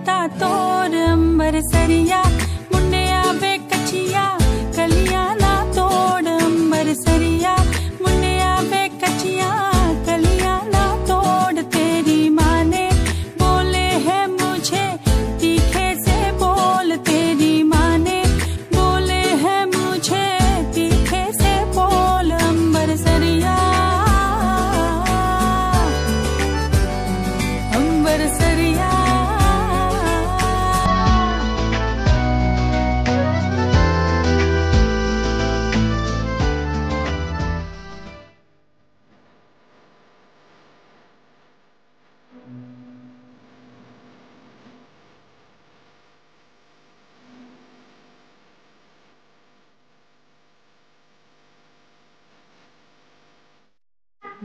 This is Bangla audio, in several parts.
ता तोड़ अंबर सरिया मुंडिया वे कचिया कलियां ना तोड़ अंबर सरिया मुंडिया वे कचिया कलियां ना तोड़ तेरी माँ ने बोले है मुझे तीखे से बोल तेरी माँ ने बोले है मुझे तीखे से बोल अंबर सरिया अंबर सरिया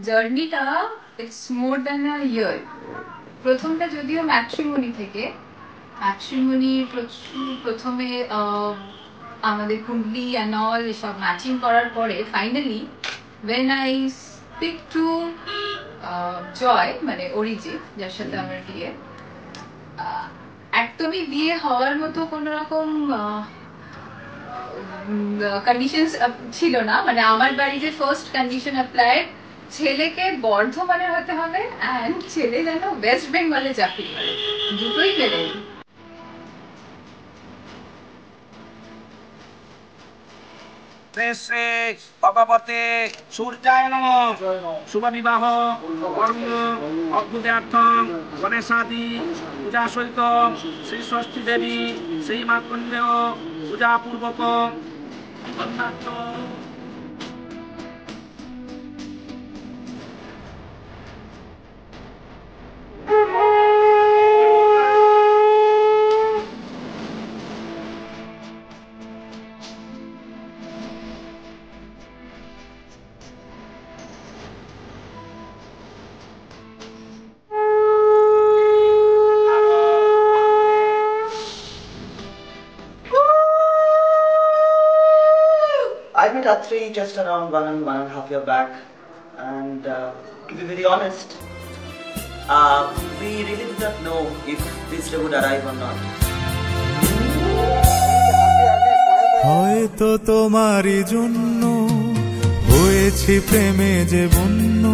জার্নিটা ইটস মোর দ্যান আ ইয়ার। প্রথমটা যদিও ম্যাট্রিমনি থেকে, ম্যাট্রিমনি প্রথমে আমাদের কুণ্ডলি অ্যান্ড অল এসব ম্যাচিং করার পরে finally when I speak to Joy মানে অরিজিৎ যার সাথে আমার বিয়ে, একদমই বিয়ে হওয়ার মতো কোনো রকম কন্ডিশনস ছিল না। মানে আমার বাড়িতে ফার্স্ট কন্ডিশন অ্যাপ্লাইড, ছেলেকে বর্ধমানের হতে হবে অ্যান্ড ছেলে যেন ওয়েস্ট বেঙ্গলে চাকরি করে, দুটোই পেলে। ভগবতে সূর্যায় নমঃ। শুভ বিবাহ কর্ম অভ্যুদয়ার্থম গণেশাদি পূজা সহিত শ্রী ষষ্ঠী দেবী শ্রী মার্কণ্ডেয় পূজা পূর্বক I met Atri just around one and a half year back, and to be very honest, we really did not know if this day would arrive or not. হয়তো তোমারই জন্য হয়েছি প্রেমে যে বন্য,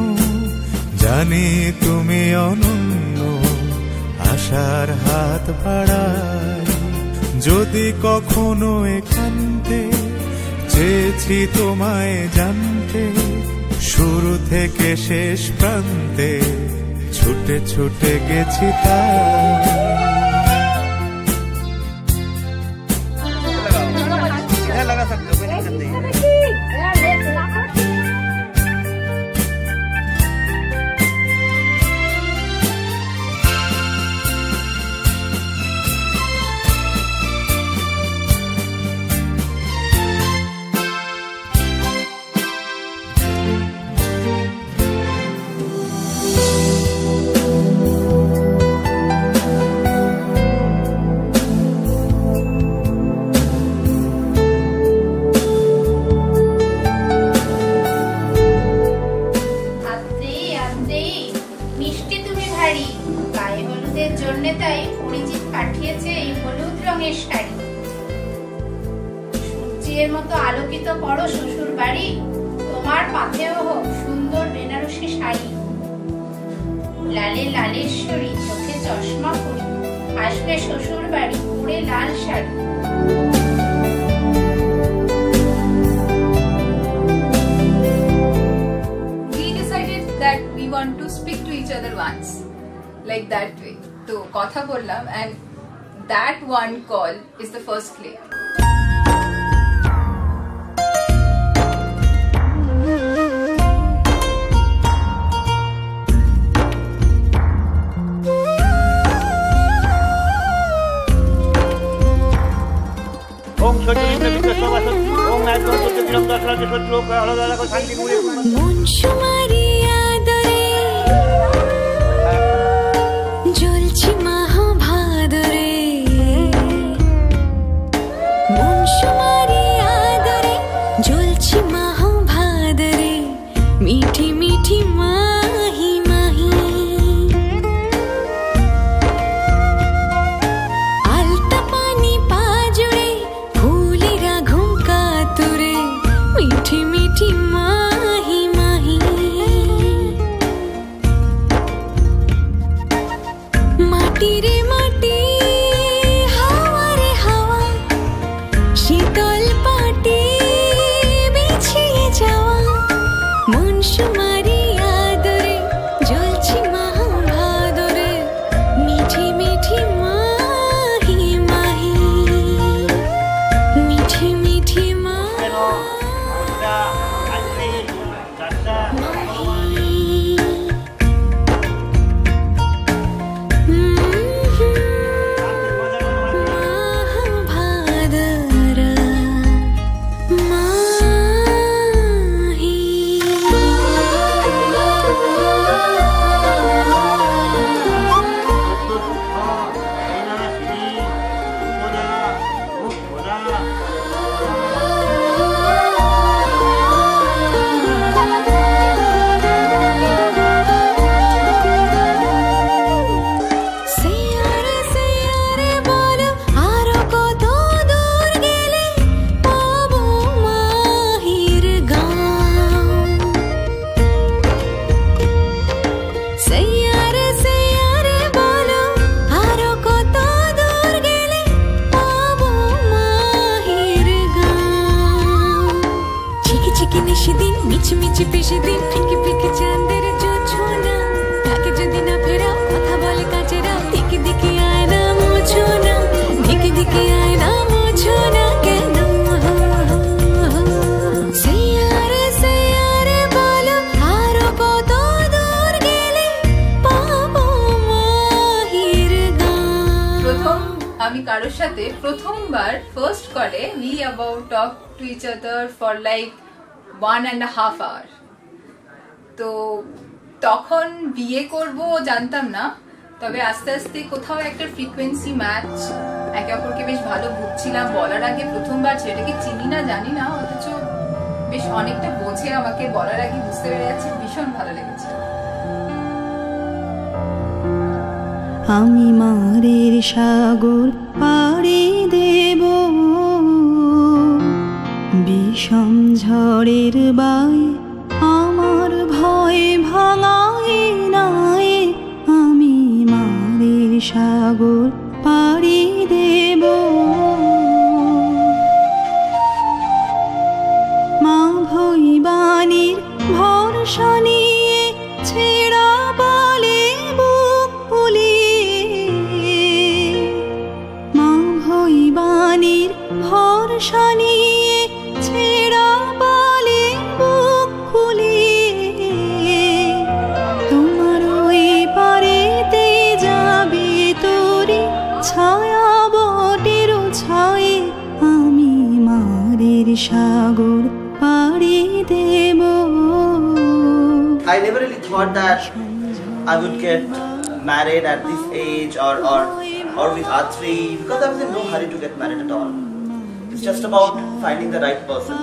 জানি তুমি অনন্য, আশার হাত বাড়াই যদি কখনো একান্তে চেয়েছি তোমায় জানতে, শুরু থেকে শেষ প্রান্তে ছুটে ছুটে গেছি তাই। সূর্যের মতো আলোকিত করো শ্বশুর বাড়ি, তোমার পাথেও হোক সুন্দর বেনারসি শাড়ি। লালে লালেশ্বরী চোখে চশমা পরি, আসবে শ্বশুর বাড়ি পরে লাল sari. We decided that we want to speak to each other once, like that way. তো কথা বললাম and that one call is the first click. मीठी मीठी माही माही মাটিরে মাটি হাওয়ারে হাওয়া শীতল পাটি বিছিয়ে যাওয়া মন সুমারি আদরে জ্বলছি মহাভাদরে মিঠি মিঠি মাহি মাহি মিঠি মিঠি মাহি নিশিদিন মিছমিছি পেশে দিন ফিকে ফিকে চাঁদের জোছনা তাকে যদি না ফেরাও কথা বলে কাছেরাও দিকে দিকে আয় না মোছো না দিকে দিকে আয় না মোছো না কেন সেয়ারে বলো আরো কত দূর গেলে পাবো মাহির গান। প্রথম আমি কারোর সাথে প্রথমবার ফার্স্ট কলে we about talk to each other for like 1.5 hour। তো তখন বিয়ে করব জানতাম না, তবে আস্তে আস্তে কোথাও একটা ফ্রিকোয়েন্সি ম্যাচ, একে অপরকে বেশ ভালো বুঝছিলাম। বলার আগে প্রথমবার ছেলেটাকে চিনি না জানি না, অথচ বেশ অনেকটা বোঝে আমাকে, বলার আগে বুঝতে পেরে যাচ্ছে, ভীষণ ভালো লেগেছে। আমি মারের সাগর পাড়ি দেব বিষম ঝড়ের বাই আমার ভয় ভাঙায় নাই আমি মারের সাগর পাড়ি দেব মা ভৈবানীর ভরসা নিয়ে ছেড়া বলে বুক ফুলিয়ে মা ভৈবানীর ভরসা নিয়ে ছেড়া বলে বুক ফুলিয়ে তোমার ওই পারেতে যাবে তোরে ছায়া বটের ছায়ে আমি মারের সাগর পাড়ি দেব। I never really thought that I would get married at this age or with Atri, because I was in no hurry to get married at all. It's just about finding the right person.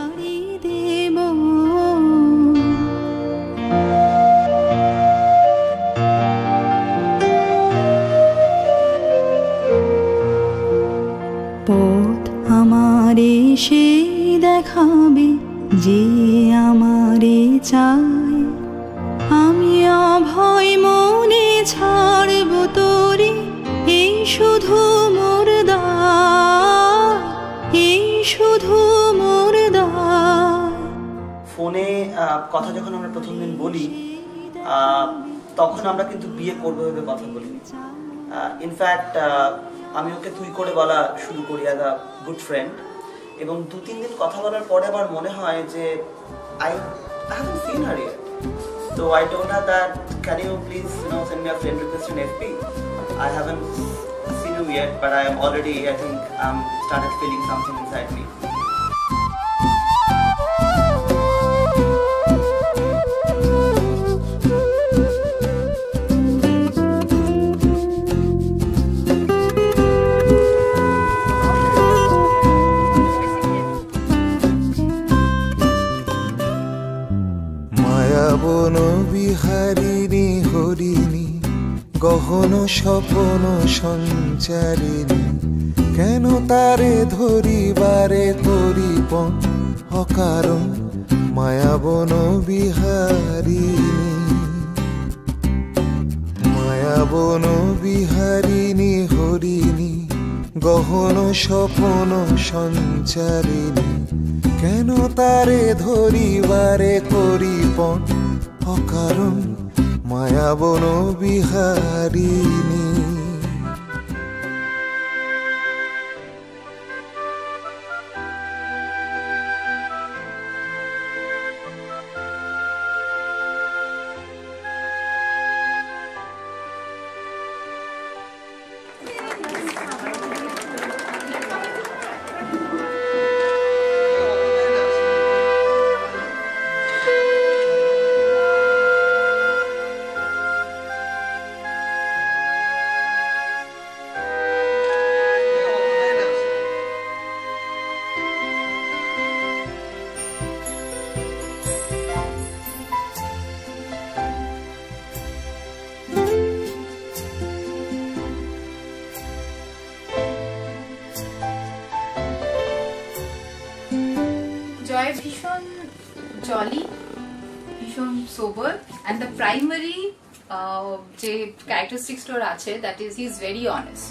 পথ আমারে সে দেখাবে যে আমারে চায় আমি অভয় মনে ছাড়ব তোরে এই শুধু মোর দায় এই শুধু মোর দায়। ফোনে কথা যখন আমরা প্রথম দিন বলি তখন আমরা কিন্তু বিয়ে করবো ভেবে কথা বলিনি। ইনফ্যাক্ট আমি ওকে তুই করে বলা শুরু করি অ্যাজ আ গুড ফ্রেন্ড, এবং 2-3 দিন কথা বলার পরে আমার মনে হয় যে I haven't seen her yet. So I told her that can you please send me a friend request in FB. I haven't seen you yet, but I am already, I think I'm started feeling something inside me. বন বিহারিণী হরিণী গহন স্বপন সঞ্চারিণী কেন তারে ধরিবারে তরিপন অকারণ মায়াবন বিহারিণী মায়াবন বিহারিণী গহন স্বপন সঞ্চারিণী কেন তারে ধরিবারে করিপন অকারণ মায়াবন বিহারিণী জয় ভীষণ জলি, ভীষণ সোবার, and the primary যে characteristics ওর আছে, that is he is very honest.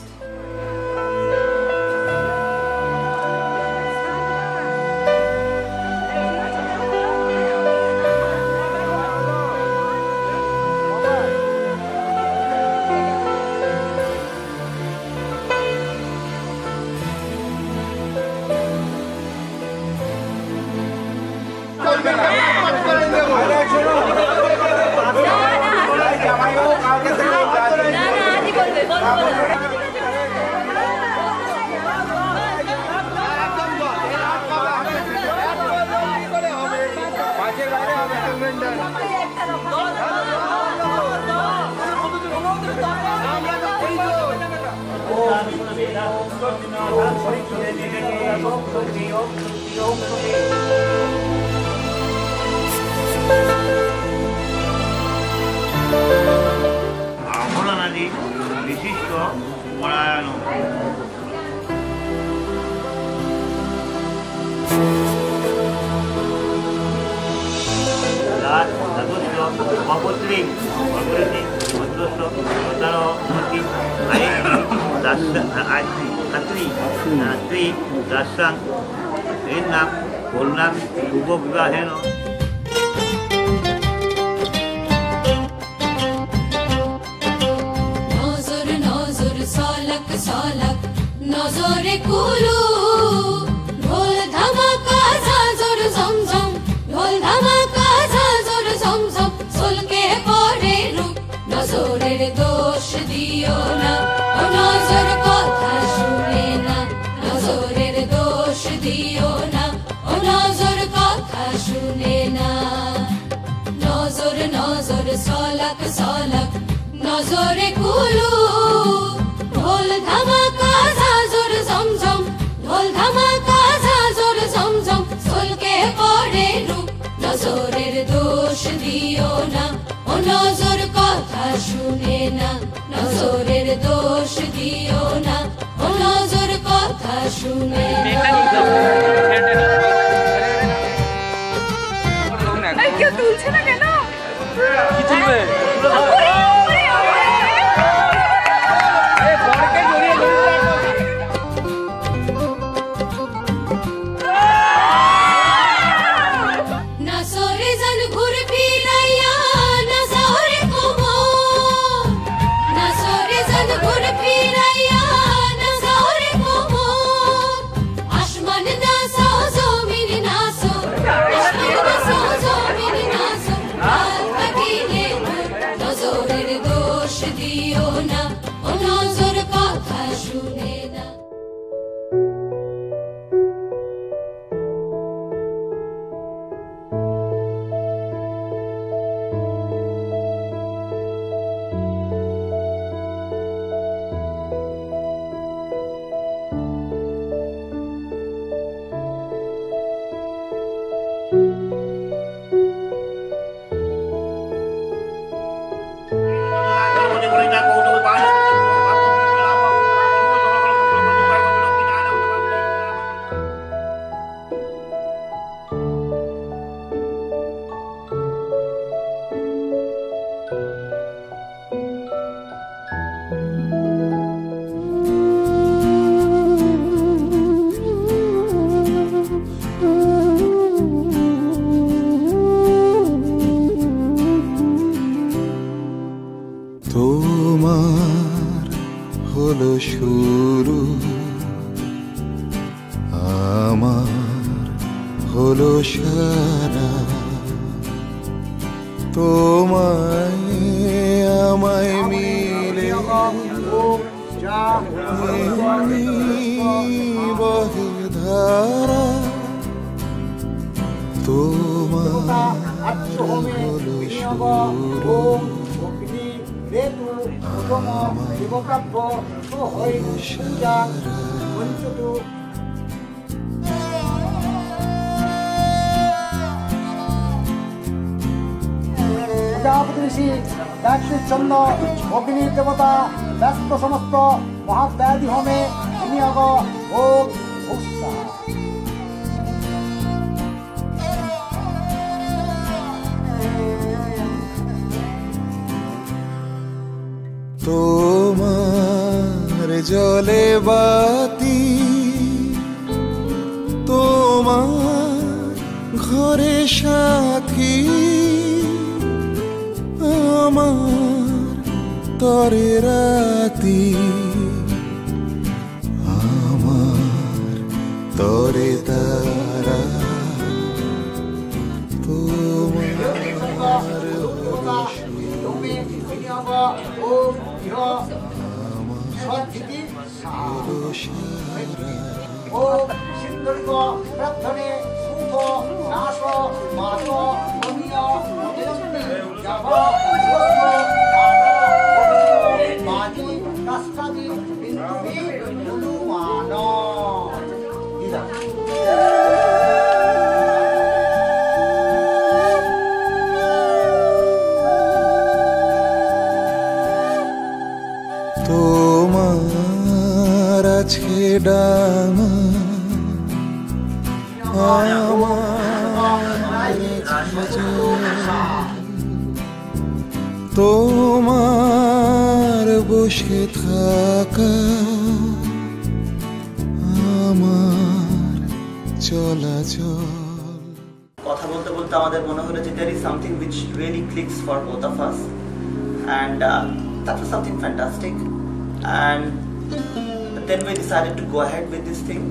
অমরনাদি বিশিষ্ট পরায়ণ অপত্রিক অপরিণী মধ্যস্থ প্রতারমূর্তি আত্রি স্ত্রী দাসাং এর নাম কন্যাং শুভ বিবাহেন নজর নজর সলক সলক নজরে কুলু ঢোল ধামাকা ঝাঁঝর ঝমঝম ঢোল ধামাকা ঝাঁঝর ঝমঝম সুলকে পড়ে রূপ নজরের দোষ দিও না ও নজর কথা শুনে না নজরের দোষ দিও না ও নজর কথা শুনে না নজর নজর সলক সলক নজরে কুলু ঢোল ধামাকা ঝাঁঝর ঝমঝম ঢোল ধামাকা ঝাঁঝর ঝমঝম সুলকে পড়ে রূপ নজরের দোষ দিও না ও নজর কথা শুনে না নজরের দোষ দিও না ও নজর কথা শুনে না কেউ তুলছে না কেন? কি তুলবে? নজরে জন ঘুর ফিরাইয়া নজরে কোমর নজরে জন ঘুর ফিরাইয়া হলো শুরু, আমার হলো সারা, তোমায় আমায় মিলে বহে ধারা, তোমার হলো শুরু, প্রজাপতি ঋষি গায়ত্রীর চন্দ্র অগ্নির দেবতা ব্যস্ত সমস্ত মহাব্যাধি হোমে বিনিয়োগ ও উৎসাহ। তোমার জলে বাতি, তোমার ঘরে সাথী, আমার তরে রাতি, আমার তরে তারা, তোমার তোমার আছে ডানা, তোমার বসে থাকা, আমার চলাচল। কথা বলতে বলতে আমাদের মনে হলো যে there is something which really clicks for both of us, and that was something fantastic, and then we decided to go ahead with this thing.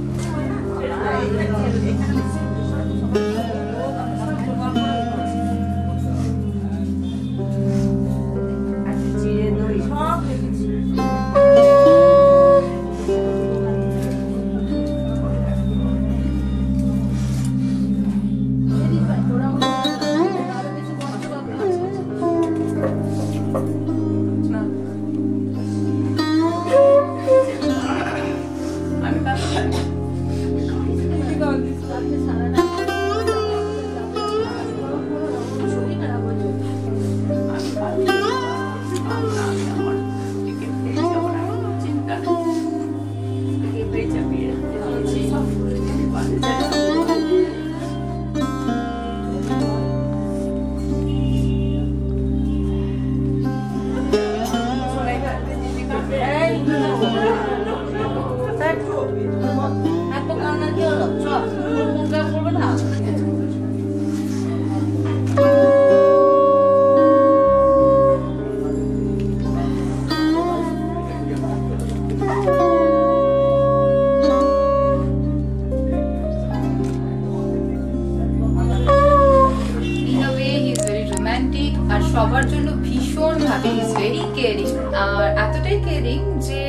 সবার জন্য ভীষণ ভাবে ইজ ভেরি কেয়ারিং, আর এতটাই কেয়ারিং যে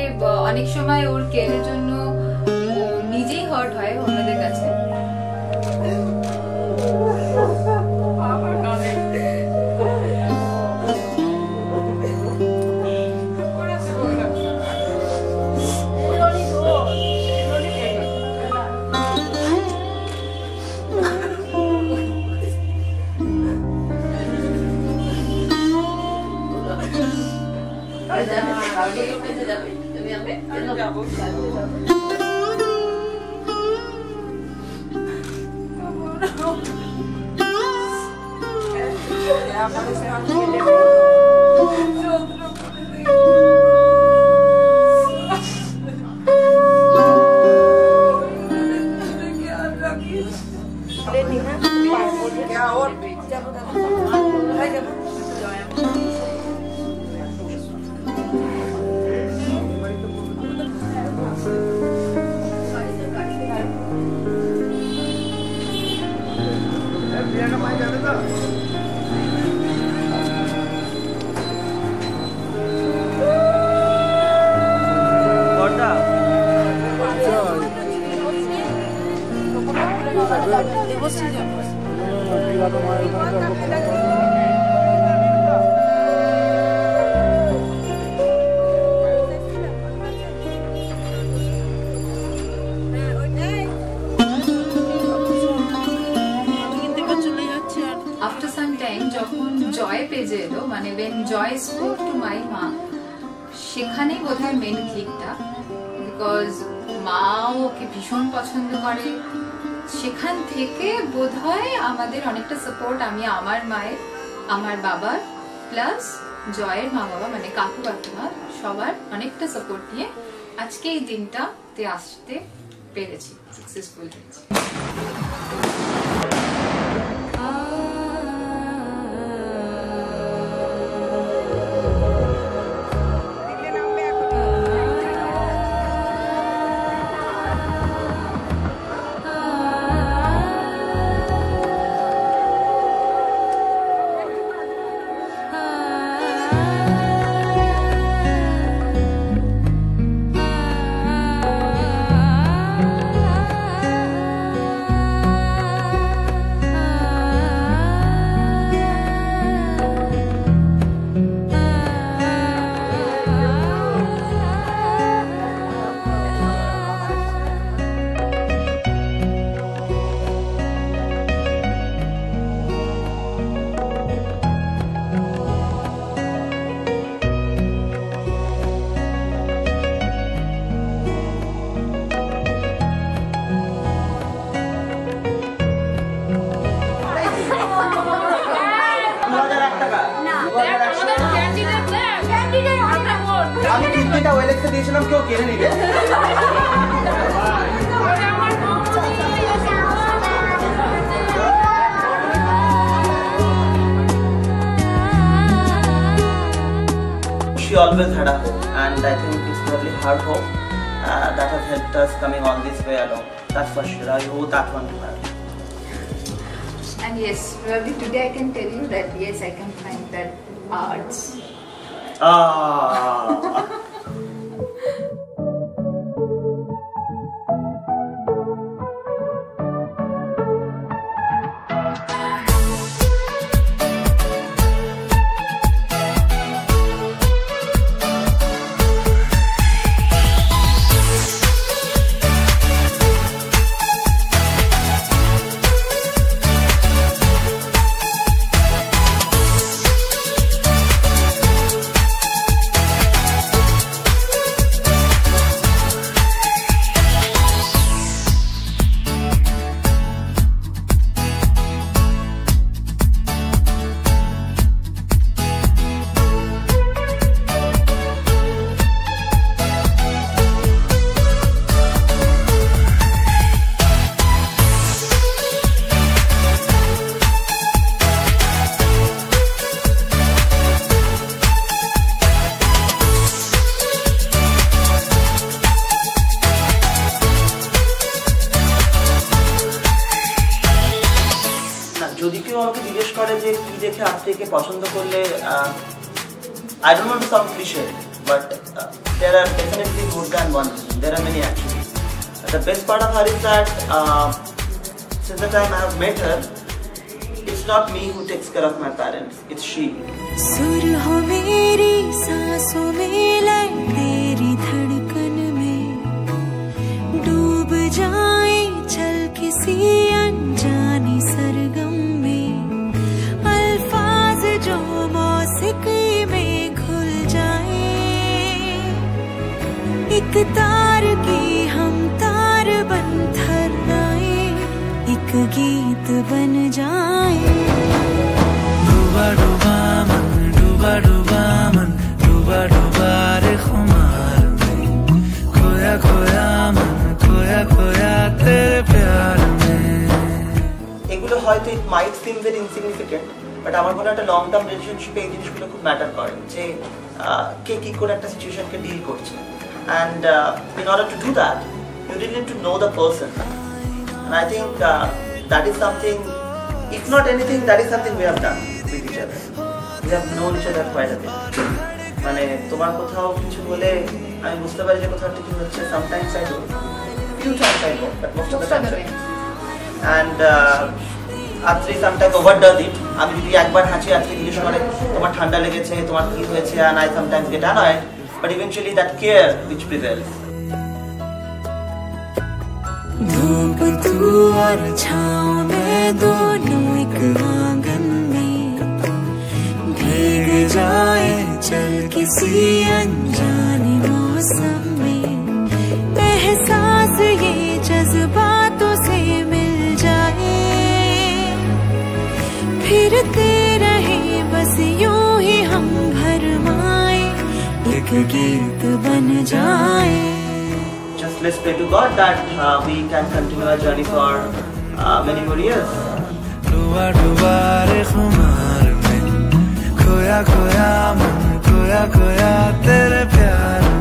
অনেক সময় ওর কেয়ারের জন্য ও নিজেই হার্ট হয় অন্যদের কাছে। After some time, যখন জয় পেজে এলো, মানে when Joy spoke to my মা, সেখানেই বোধহয় মেন ক্লিকটা, বিকজ মা ওকে ভীষণ পছন্দ করে। সেখান থেকে বোধহয় আমাদের অনেকটা সাপোর্ট আমি আমার মায়ের, আমার বাবার, প্লাস জয়ের মা বাবা মানে কাকু কাকিমা সবার অনেকটা সাপোর্ট নিয়ে আজকে এই দিনটাতে আসতে পেরেছি, সাকসেসফুল হয়েছি। আমি কিডনিটা ওয়েলেক্সে দিয়েছিলাম, কেউ কিনে নিবে? She always had a hope, and I think it's probably her hope that has helped us coming all this way along. That's for sure. I owe that one to her. And yes, probably today I can tell you that yes, I can find that arts. যদি কেউ আমাকে জিজ্ঞেস করে যে কি দেখে আত্মীয়কে পছন্দ করলে, I don't want to sound cliche, but there are definitely more than one reason. There are many actually. The best part of her is that since the time I have met her, it's not me who takes care of my parents, it's she. सुर हो मेरी सांसों में लय तेरी धड़कन में, डूब जाए चल किसी अनजानी सरगम में, अल्फाज जो मौसिकी में घुल जाए, एक तार की हम तार बन थर्राए, एक गीत बन जाए। डूबा डूबा मन, डूबा डूबा मन, डूबा डूबा रे खुमार में, खोया खोया मन, खोया खोया तेरे प्यार में। এগুলো হয়তো it might seem very insignificant, but আমার মনে একটা লং টার্ম রিলেশনশিপে এই জিনিসগুলো খুব ম্যাটার করে, যে কে কি করে একটা সিচুয়েশনকে ডিল করছে, and in order to do that you really need to know the person, and I think that is something, if not anything, that is something we have done with each other. We have known each other quite a bit. মানে তোমার কোথাও কিছু বলে আমি বুঝতে পারি যে কোথাও একটা কি হচ্ছে, sometimes I do, few times I go, but most of the time and Atri sometimes overdoes it. আমি যদি একবার হাঁচি আজকে জিজ্ঞেস করে তোমার ঠান্ডা লেগেছে, তোমার কি হয়েছে, and I sometimes get annoyed, but eventually that care which prevails. धूप तू और छाँव में दोनों एक आंगन में भीग जाए चल किसी अनजाने मौसम में, एहसास ये जज्बातों से मिल जाए, फिरते रहे बस यूं ही हम भरमाए, एक गीत बन जाए. Just let's pray to God that we can continue our journey for many more years. डूबा डूबा रे खुमार में खोया खोया मन खोया खोया तेरे प्यार में.